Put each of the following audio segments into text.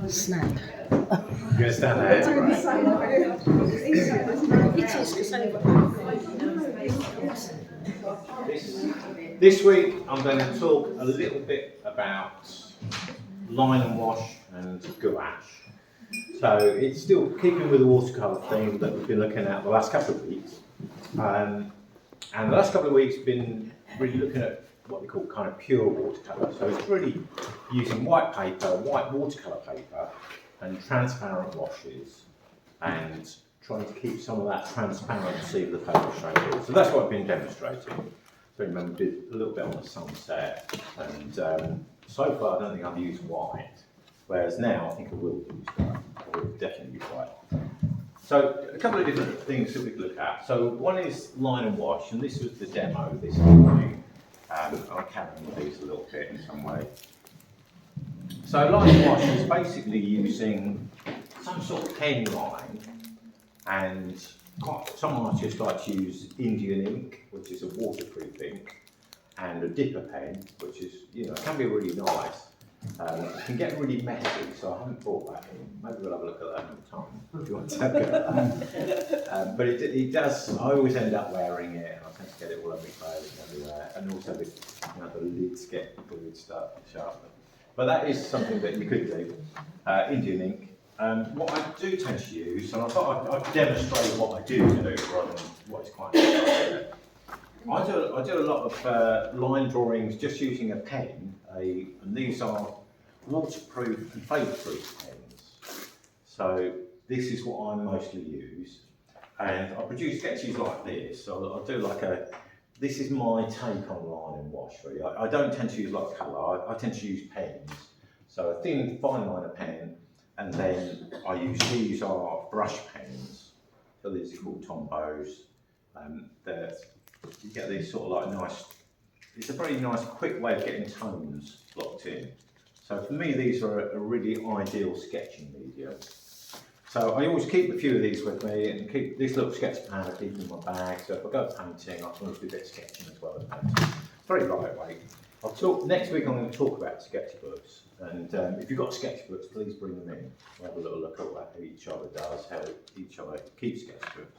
Snap. You're going to stand there? It is because This week I'm going to talk a little bit about line and wash and gouache. So it's still keeping with the watercolour theme that we've been looking at the last couple of weeks. And the last couple of weeks been really looking at what we call kind of pure watercolour. So it's really using white paper, white watercolour paper, and transparent washes, and trying to keep some of that transparency of the paper shown here. So that's what I've been demonstrating. So remember, we did a little bit on the sunset, and so far I don't think I've used white, whereas now I think I will use white. I will definitely use white. So a couple of different things that we could look at. So one is line and wash, and this was the demo this morning. I'm carrying these a little bit in some way. So line and wash is basically using some sort of pen line, and some artists like to use Indian ink, which is a waterproof ink, and a dipper pen, which is, can be really nice. It can get really messy, so I haven't brought that in. Maybe we'll have a look at that another time if you want to have a look at that. But it does, I always end up wearing it, and I tend to get it all over my clothes and everywhere. And also the lids get glued stuff sharp. But that is something that you could do, Indian ink. What I do tend to use, and I thought I'd demonstrate what I do rather than what is quite interesting. I do a lot of line drawings just using a pen, and these are waterproof and fade-proof pens. So this is what I mostly use, and I produce sketches like this. So I'll do this is my take on line and wash really. I don't tend to use a lot of colour, I tend to use pens. So a thin fine liner pen, and then these are brush pens. So these are called Tombos. You get these sort of like nice, it's a very nice quick way of getting tones locked in. So for me these are a really ideal sketching medium. So I always keep a few of these with me, and keep this little sketch pad I keep in my bag. So if I go painting, I can always do a bit of sketching as well as painting. Very lightweight. Next week I'm going to talk about sketchbooks, and if you've got sketchbooks, please bring them in. We'll have a little look at what each other does, how each other keeps sketchbooks.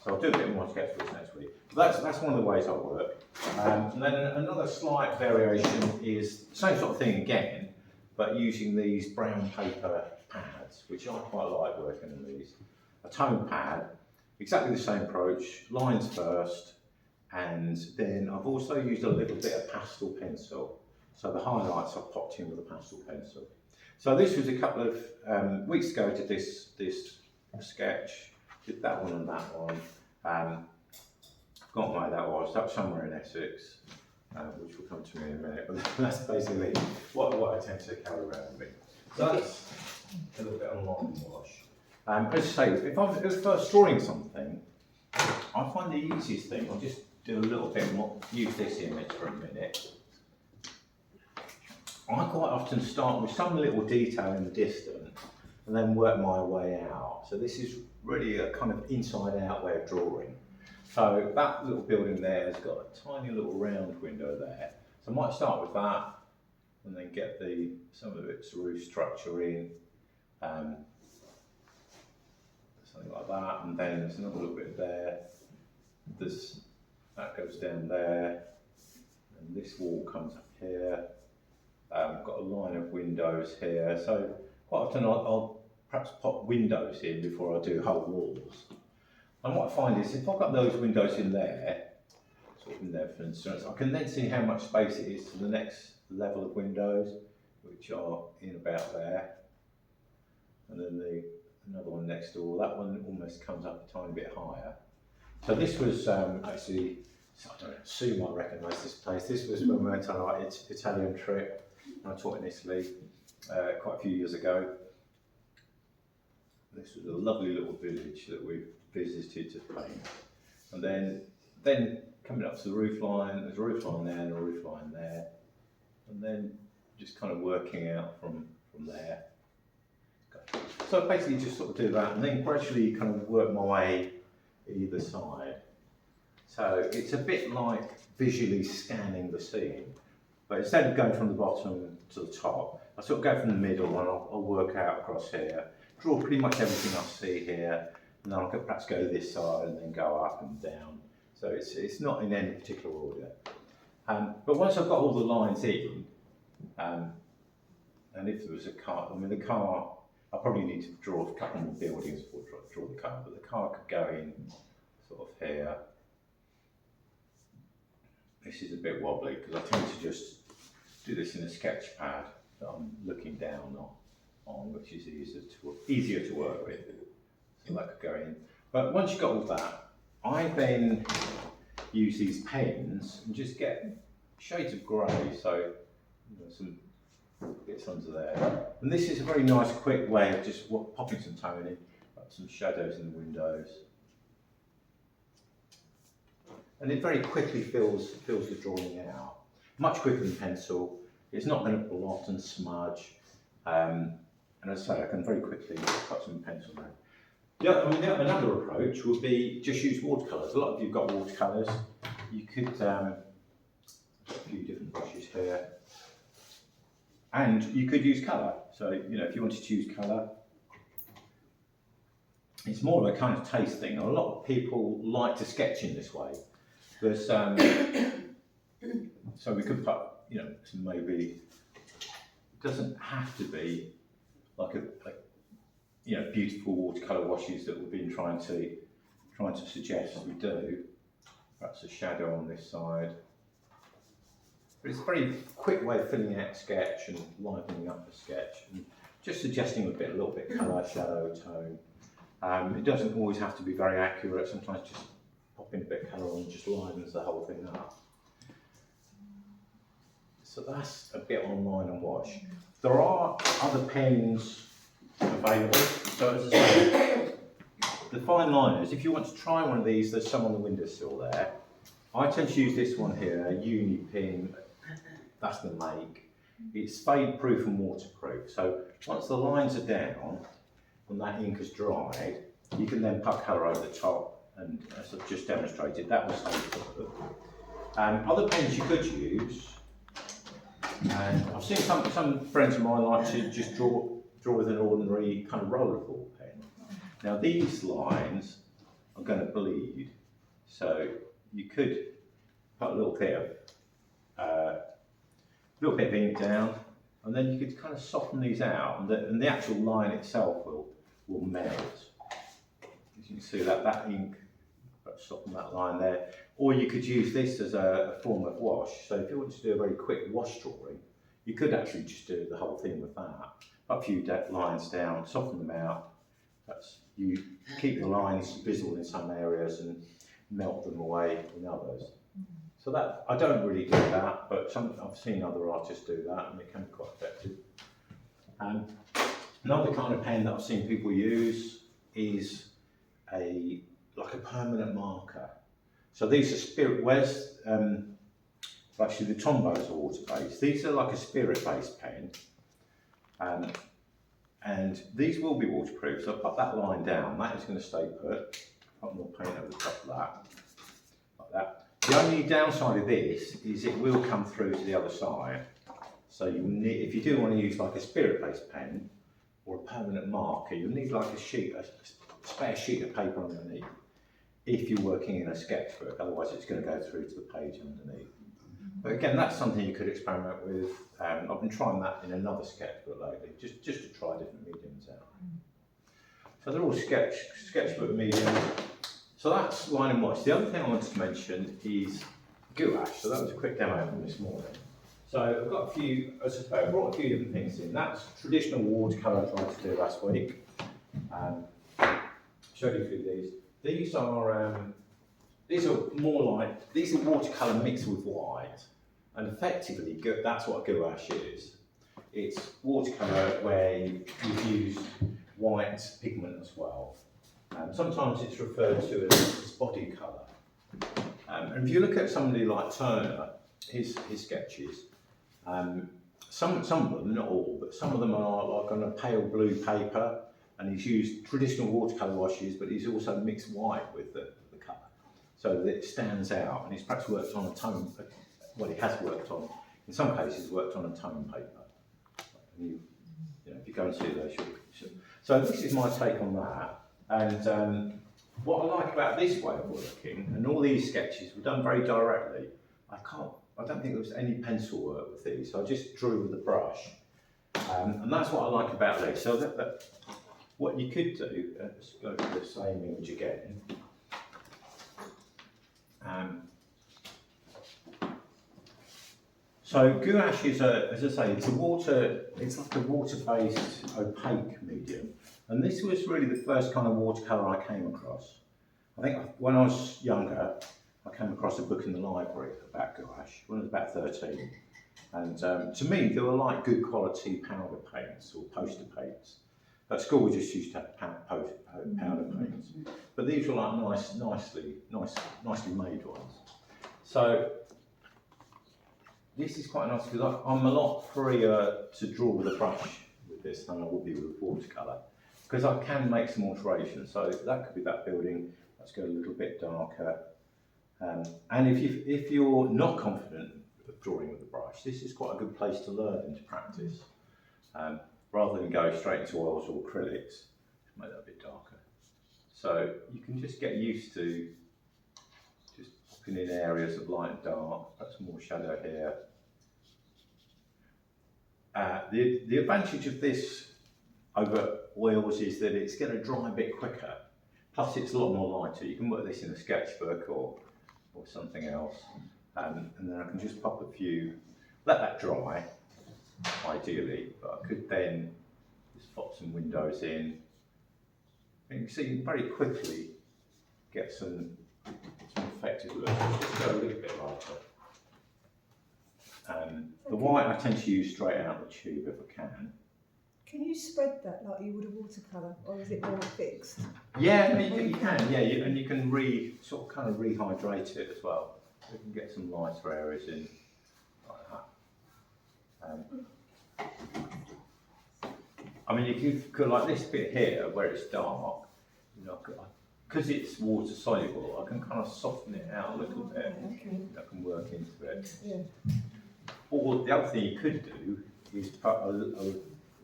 So I'll do a bit more sketchbooks next week. But that's one of the ways I work. And then another slight variation is the same sort of thing again, but using these brown paper pads, which I quite like working on these. A tone pad, exactly the same approach, lines first, and then I've also used a little bit of pastel pencil. So the highlights I've popped in with a pastel pencil. So this was a couple of weeks ago I did this sketch, did that one and that one. I've forgotten where that was somewhere in Essex, which will come to me in a minute, but that's basically what I tend to carry around with me. So that's a little bit on line and wash. As I say, if I was first drawing something, I find the easiest thing, I'll just do a little bit more, use this image for a minute. I quite often start with some little detail in the distance and then work my way out. So this is really a kind of inside out way of drawing. So that little building there has got a tiny little round window there. So I might start with that and then get some of its roof structure in, something like that, and then there's another little bit there. That goes down there, and this wall comes up here. Got a line of windows here, so quite often I'll perhaps pop windows in before I do whole walls. And what I find is if I've got those windows in there, sort of in there for instance, I can then see how much space it is to the next level of windows, which are in about there. And then another one next door, that one almost comes up a tiny bit higher. So this was actually, I don't know, Sue might recognise this place. This was when we went on our Italian trip. I taught in Italy quite a few years ago. This was a lovely little village that we visited to paint. And then coming up to the roof line, there's a roof line there and a roof line there. And then just kind of working out from there. So basically just sort of do that, and then gradually kind of work my way either side. So it's a bit like visually scanning the scene, But instead of going from the bottom to the top, I sort of go from the middle and I'll work out across here, draw pretty much everything I see here, and then I could perhaps go this side and then go up and down. So it's not in any particular order. But once I've got all the lines in, and if there was a car, I mean the car, I probably need to draw a couple more buildings before I draw the car, but the car could go in sort of here. This is a bit wobbly because I tend to just do this in a sketch pad that I'm looking down on, which is easier to work with. So that could go in. But once you've got all that, I then use these pens and just get shades of grey, so some bits under there. And this is a very nice quick way of just popping some tone in, some shadows in the windows. And it very quickly fills the drawing out. Much quicker than pencil. It's not going to blot and smudge. And as I say, I can very quickly put some pencil there. Another approach would be just use watercolours. A lot of you have got watercolours. You could a few different brushes here, and you could use colour. So if you wanted to use colour, it's more of a kind of taste thing. A lot of people like to sketch in this way. There's so we could put some, maybe it doesn't have to be like beautiful watercolour washes that we've been trying to suggest we do. Perhaps a shadow on this side. But it's a very quick way of filling out a sketch and livening up a sketch and just suggesting a little bit colour, shadow, tone. It doesn't always have to be very accurate. Sometimes just pop in a bit of colour and just livens the whole thing up. So that's a bit on line and wash. There are other pens available. So as I say, the fine liners, if you want to try one of these, there's some on the windowsill there. I tend to use this one here, a uni pin. That's the make. It's fade proof and waterproof. So once the lines are down and that ink has dried, you can then put colour over the top, and as I've just demonstrated, that will stay put. Other pens you could use, and I've seen some friends of mine like to just draw with an ordinary kind of rollerball pen. Now these lines are going to bleed, so you could put a little bit of ink down, and then you could kind of soften these out, and the actual line itself will melt. As you can see, that ink, soften that line there. Or you could use this as a form of wash. So if you want to do a very quick wash drawing, you could actually just do the whole thing with that. Put a few lines down, soften them out. You keep the lines visible in some areas and melt them away in others. So that, I don't really do that, but I've seen other artists do that, and it can be quite effective. Another kind of pen that I've seen people use is like a permanent marker. So these are spirit. Actually the Tombos are water-based. These are like a spirit-based pen, and these will be waterproof. So I'll put that line down. That is going to stay put. Put more paint over the top of that, like that. The only downside of this is it will come through to the other side. So if you do want to use like a spirit-based pen or a permanent marker, you'll need like a spare sheet of paper underneath if you're working in a sketchbook. Otherwise it's going to go through to the page underneath. But again, that's something you could experiment with. I've been trying that in another sketchbook lately, just to try different mediums out. So they're all sketchbook mediums. So that's line and wash. The other thing I wanted to mention is gouache. So that was a quick demo from this morning. So I've got a few, as I say, I brought a few different things in. That's traditional watercolour I tried to do last week. Showed you a few of these. These are more like, these are watercolour mixed with white. And effectively, that's what gouache is. It's watercolour where you've used white pigment as well. Sometimes it's referred to as body colour. And if you look at somebody like Turner, his sketches, some of them, not all, but some of them are like on a pale blue paper, and he's used traditional watercolour washes, but he's also mixed white with the colour, so that it stands out. And he's perhaps worked on a tone, well, he has worked on in some cases worked on a tone paper. And if you go and see those, so this is my take on that. And what I like about this way of working, and all these sketches were done very directly. I don't think there was any pencil work with these. So I just drew with the brush, and that's what I like about this. So what you could do, let's go to the same image again. So gouache is as I say, it's like a water-based opaque medium. And this was really the first kind of watercolour I came across. I think when I was younger, I came across a book in the library about gouache when I was about 13. And to me, they were like good quality powder paints or poster paints. At school, we just used to have powder paints. But these were like nicely made ones. So this is quite nice because I'm a lot freer to draw with a brush with this than I would be with watercolour, because I can make some alterations. So that could be that building. Let's go a little bit darker. And if you're not confident of drawing with a brush, this is quite a good place to learn and to practice. Rather than go straight into oils or acrylics, make that a bit darker. So you can just get used to just popping in areas of light and dark, perhaps more shadow here. The advantage of this over oils is that it's going to dry a bit quicker. Plus it's a lot more lighter. You can work this in a sketchbook or something else. And then I can just pop a few, let that dry, ideally, but I could then just pop some windows in. And you can see you can very quickly get some effective looks. Just go a little bit lighter. The white I tend to use straight out the tube if I can. Can you spread that like you would a watercolour, or is it more fixed? Yeah, you can. Yeah, and you can kind of rehydrate it as well. You can get some lighter areas in like that. I mean, you could like this bit here where it's dark. Because it's water soluble, I can kind of soften it out a little bit. Okay. I can work into it. Yeah. Or the other thing you could do is put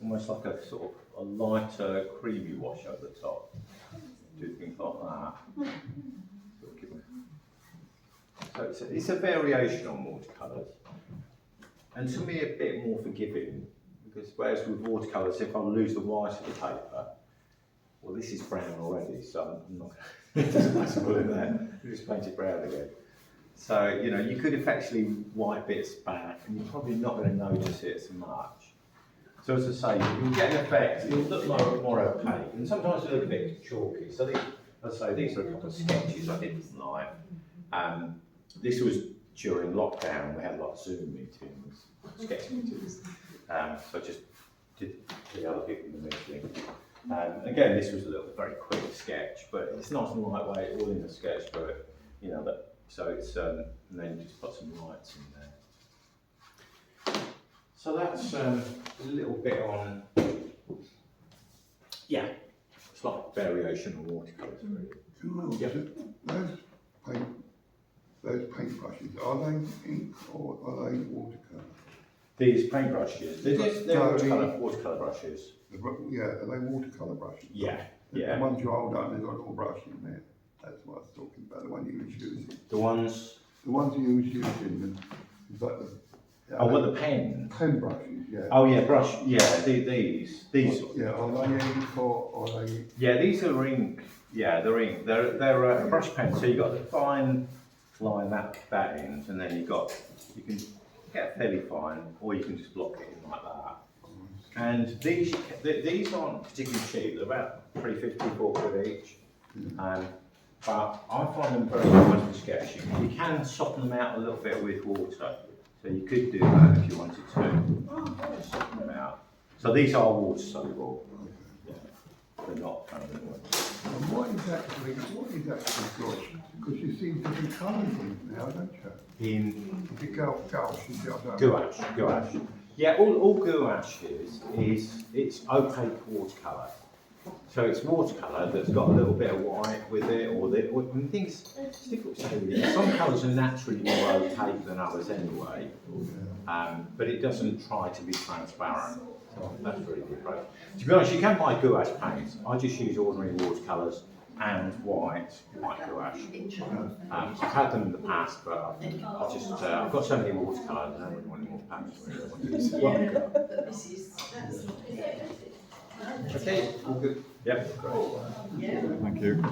almost like a sort of a lighter creamy wash over the top. Do things like that. So it's a variation on watercolours. And to me a bit more forgiving, because whereas with watercolours, if I lose the white of the paper, well, this is brown already, so I'm not it doesn't matter more than that. You just paint it brown again. So, you could effectively white bits back, and you're probably not going to notice it so much. So as I say, you'll get an effect, it'll look like more opaque, and sometimes a little bit chalky. So these are a couple of sketches I did tonight. This was during lockdown, we had a lot of Zoom meetings, sketch meetings. So I just did the other people in the meeting. Again, this was a very quick sketch, but it's nice and lightweight, all in the sketchbook, so it's, and then you just put some lights in there. So that's a little bit on, it's like variation on watercolours really. Those paintbrushes, are they ink or are they watercolour? These paintbrushes, they're watercolour brushes. Are they watercolour brushes? Yeah. The ones you hold up, they've got a little brush in there. That's what I was talking about, the one you was using. The ones you was using, is like the pen? Pen brushes, yeah. Oh yeah, brush, these. Yeah, are they ink or are they? Yeah, these are ink. Yeah, they're ink. They're a brush pen, so you've got the fine line that end, and then you can get fairly fine, or you can just block it in like that. And these aren't particularly cheap. They're about £3.50, £4 each. But I find them very nice for sketching. You can soften them out a little bit with water, so you could do that if you wanted to. Soften them out. So these are water soluble. Yeah, they're not permanent ones. And what is actually good? Because you seem to be colouring things now, don't you? In the gouache. Yeah, all gouache is it's opaque watercolour. So it's watercolour that's got a little bit of white with it, or and things. It's difficult to say. Really. Some colours are naturally more opaque than others anyway, but it doesn't try to be transparent. So that's really good approach. To be honest, you can buy gouache paints. I just use ordinary watercolours and white gouache. I've had them in the past, but I've got so many watercolours. I don't really want any more paints. Okay, all good. Yep, great. Thank you.